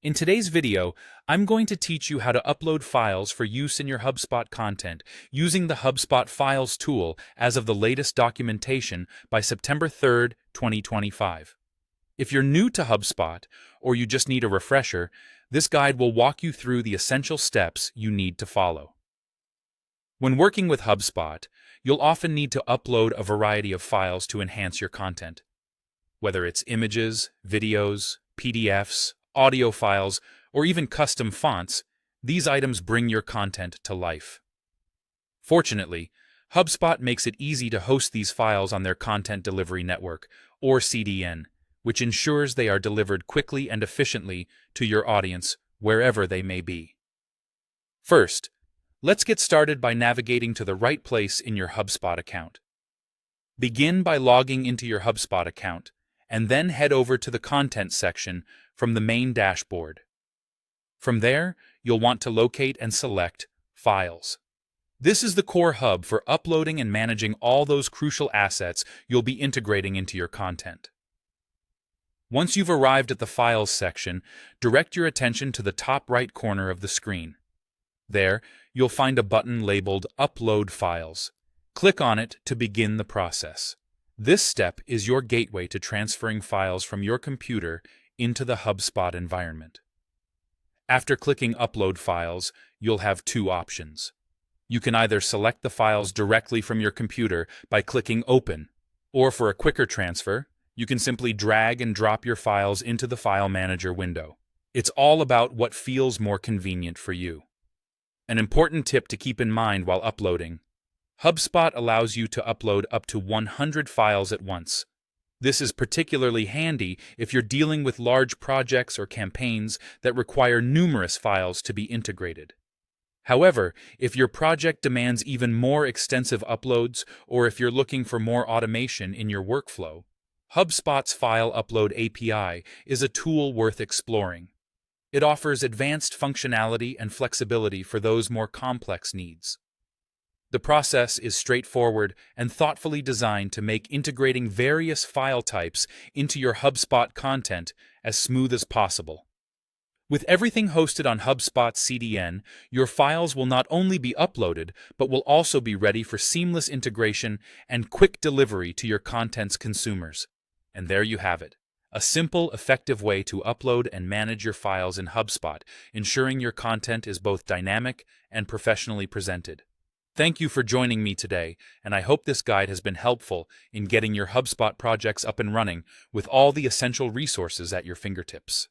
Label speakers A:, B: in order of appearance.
A: In today's video, I'm going to teach you how to upload files for use in your HubSpot content using the HubSpot Files tool as of the latest documentation by September 3rd, 2025. If you're new to HubSpot or you just need a refresher, this guide will walk you through the essential steps you need to follow. When working with HubSpot, you'll often need to upload a variety of files to enhance your content. Whether it's images, videos, PDFs, audio files, or even custom fonts, these items bring your content to life. Fortunately, HubSpot makes it easy to host these files on their Content Delivery Network, or CDN, which ensures they are delivered quickly and efficiently to your audience wherever they may be. First, let's get started by navigating to the right place in your HubSpot account. Begin by logging into your HubSpot account, and then head over to the Content section from the main dashboard. From there, you'll want to locate and select Files. This is the core hub for uploading and managing all those crucial assets you'll be integrating into your content. Once you've arrived at the Files section, direct your attention to the top right corner of the screen. There, you'll find a button labeled Upload Files. Click on it to begin the process. This step is your gateway to transferring files from your computer into the HubSpot environment. After clicking Upload Files, you'll have two options. You can either select the files directly from your computer by clicking Open, or for a quicker transfer, you can simply drag and drop your files into the File Manager window. It's all about what feels more convenient for you. An important tip to keep in mind while uploading: HubSpot allows you to upload up to 100 files at once. This is particularly handy if you're dealing with large projects or campaigns that require numerous files to be integrated. However, if your project demands even more extensive uploads, or if you're looking for more automation in your workflow, HubSpot's File Upload API is a tool worth exploring. It offers advanced functionality and flexibility for those more complex needs. The process is straightforward and thoughtfully designed to make integrating various file types into your HubSpot content as smooth as possible. With everything hosted on HubSpot CDN, your files will not only be uploaded, but will also be ready for seamless integration and quick delivery to your content's consumers. And there you have it, a simple, effective way to upload and manage your files in HubSpot, ensuring your content is both dynamic and professionally presented. Thank you for joining me today, and I hope this guide has been helpful in getting your HubSpot projects up and running with all the essential resources at your fingertips.